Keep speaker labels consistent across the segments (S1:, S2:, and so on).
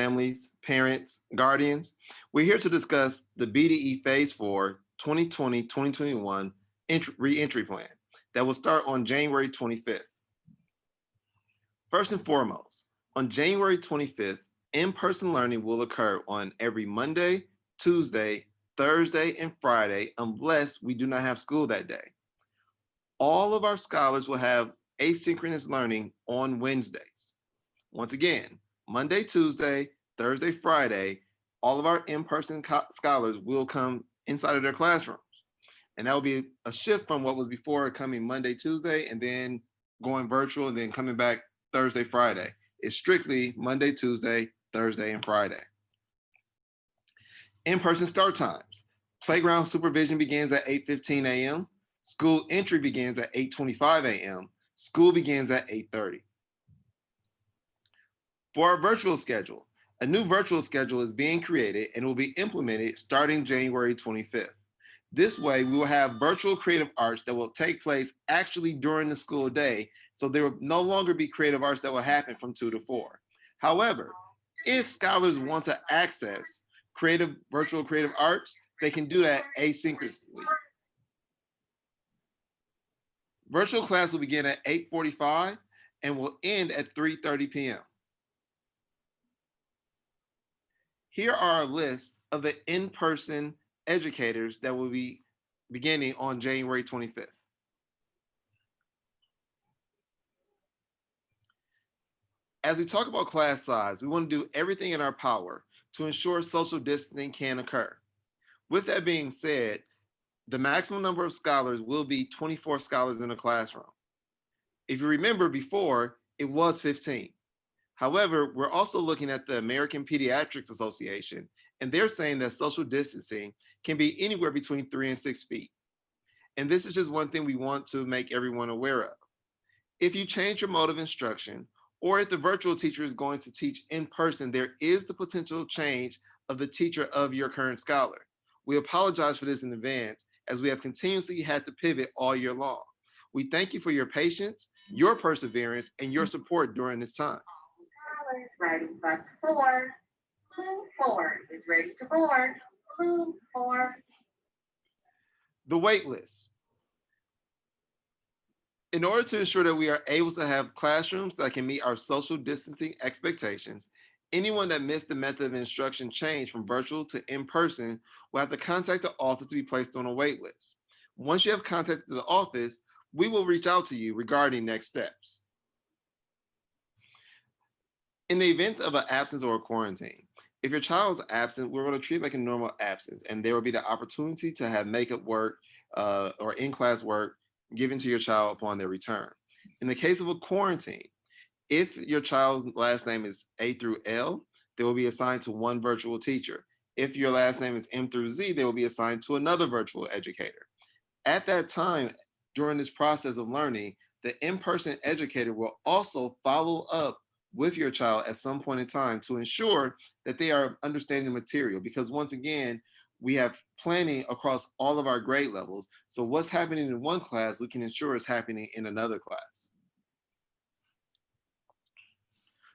S1: families, parents, guardians. We're here to discuss the BDE Phase 4 2020-2021 re-entry plan that will start on January 25th. First and foremost, on January 25th, in-person learning will occur on every Monday, Tuesday, Thursday, and Friday unless we do not have school that day. All of our scholars will have asynchronous learning on Wednesdays. Once again, Monday, Tuesday, Thursday, Friday, all of our in-person scholars will come inside of their classrooms. And that will be a shift from what was before, coming Monday, Tuesday, and then going virtual and then coming back Thursday, Friday. It's strictly Monday, Tuesday, Thursday, and Friday. In-person start times. Playground supervision begins at 8:15 a.m. School entry begins at 8:25 a.m. School begins at 8:30. For our virtual schedule, a new virtual schedule is being created and will be implemented starting January 25th. This way, we will have virtual creative arts that will take place actually during the school day, so there will no longer be creative arts that will happen from 2 to 4. However, if scholars want to access virtual creative arts, they can do that asynchronously. Virtual class will begin at 8:45 and will end at 3:30 p.m. Here are a list of the in-person educators that will be beginning on January 25th. As we talk about class size, we want to do everything in our power to ensure social distancing can occur. With that being said, the maximum number of scholars will be 24 scholars in a classroom. If you remember before, it was 15. However, we're also looking at the American Pediatrics Association, and they're saying that social distancing can be anywhere between 3 and 6 feet. And this is just one thing we want to make everyone aware of. If you change your mode of instruction, or if the virtual teacher is going to teach in person, there is the potential change of the teacher of your current scholar. We apologize for this in advance, as we have continuously had to pivot all year long. We thank you for your patience, your perseverance, and your support during this time.
S2: Riding bus 4. Blue 4 is ready to board. Blue 4.
S1: The wait list. In order to ensure that we are able to have classrooms that can meet our social distancing expectations, anyone that missed the method of instruction change from virtual to in-person will have to contact the office to be placed on a wait list. Once you have contacted the office, we will reach out to you regarding next steps. In the event of an absence or a quarantine, if your child is absent, we're going to treat it like a normal absence, and there will be the opportunity to have makeup work or in-class work given to your child upon their return. In the case of a quarantine, if your child's last name is A through L, they will be assigned to one virtual teacher. If your last name is M through Z, they will be assigned to another virtual educator. At that time, during this process of learning, the in-person educator will also follow up with your child at some point in time to ensure that they are understanding the material, because once again, we have planning across all of our grade levels. So what's happening in one class, we can ensure is happening in another class.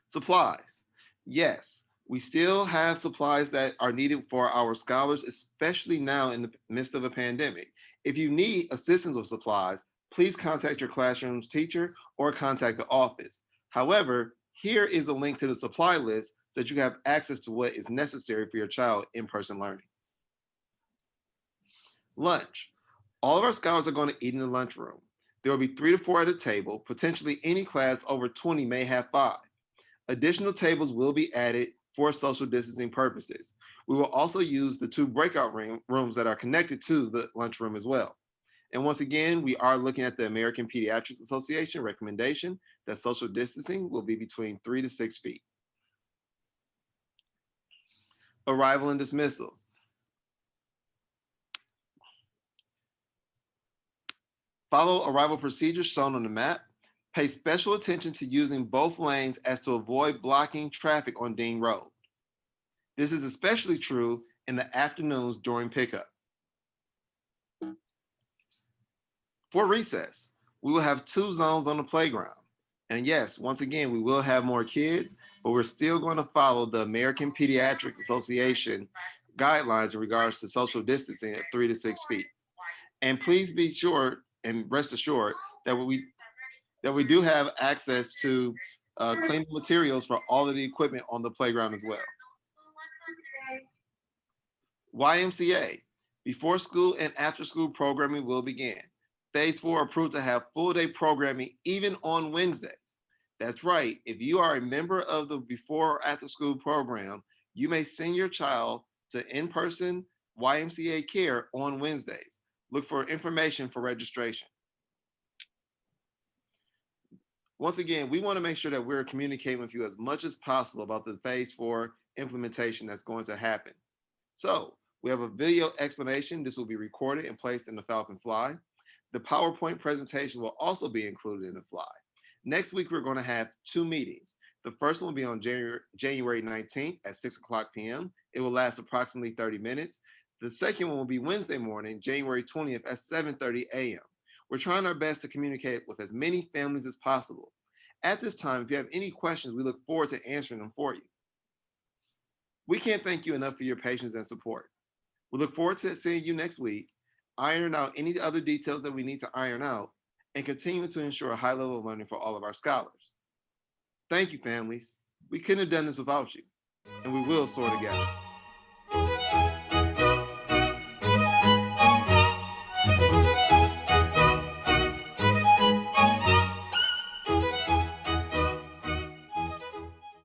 S1: Supplies. Yes, we still have supplies that are needed for our scholars, especially now in the midst of a pandemic. If you need assistance with supplies, please contact your classroom's teacher or contact the office. However, here is a link to the supply list so that you have access to what is necessary for your child in-person learning. Lunch. All of our scholars are going to eat in the lunchroom. There will be 3 to 4 at a table. Potentially any class over 20 may have 5. Additional tables will be added for social distancing purposes. We will also use the 2 breakout rooms that are connected to the lunchroom as well. And once again, we are looking at the American Pediatrics Association recommendation that social distancing will be between 3 to 6 feet. Arrival and dismissal. Follow arrival procedures shown on the map. Pay special attention to using both lanes as to avoid blocking traffic on Dean Road. This is especially true in the afternoons during pickup. For recess, we will have 2 zones on the playground. And yes, once again, we will have more kids, but we're still going to follow the American Pediatrics Association guidelines in regards to social distancing of 3 to 6 feet. And please be sure and rest assured that we do have access to cleaning materials for all of the equipment on the playground as well. YMCA, before school and after school programming will begin. Phase 4 approved to have full day programming even on Wednesdays. That's right, if you are a member of the before or after school program, you may send your child to in person YMCA care on Wednesdays. Look for information for registration. Once again, we want to make sure that we're communicating with you as much as possible about the Phase 4 implementation that's going to happen. So we have a video explanation. This will be recorded and placed in the Falcon Fly. The PowerPoint presentation will also be included in the Fly. Next week, we're going to have 2 meetings. The first one will be on January 19th at 6 o'clock p.m. It will last approximately 30 minutes. The second one will be Wednesday morning, January 20th at 7:30 a.m. We're trying our best to communicate with as many families as possible. At this time, if you have any questions, we look forward to answering them for you. We can't thank you enough for your patience and support. We look forward to seeing you next week, ironing out any other details that we need to iron out, and continuing to ensure a high level of learning for all of our scholars. Thank you, families. We couldn't have done this without you, and we will soar together.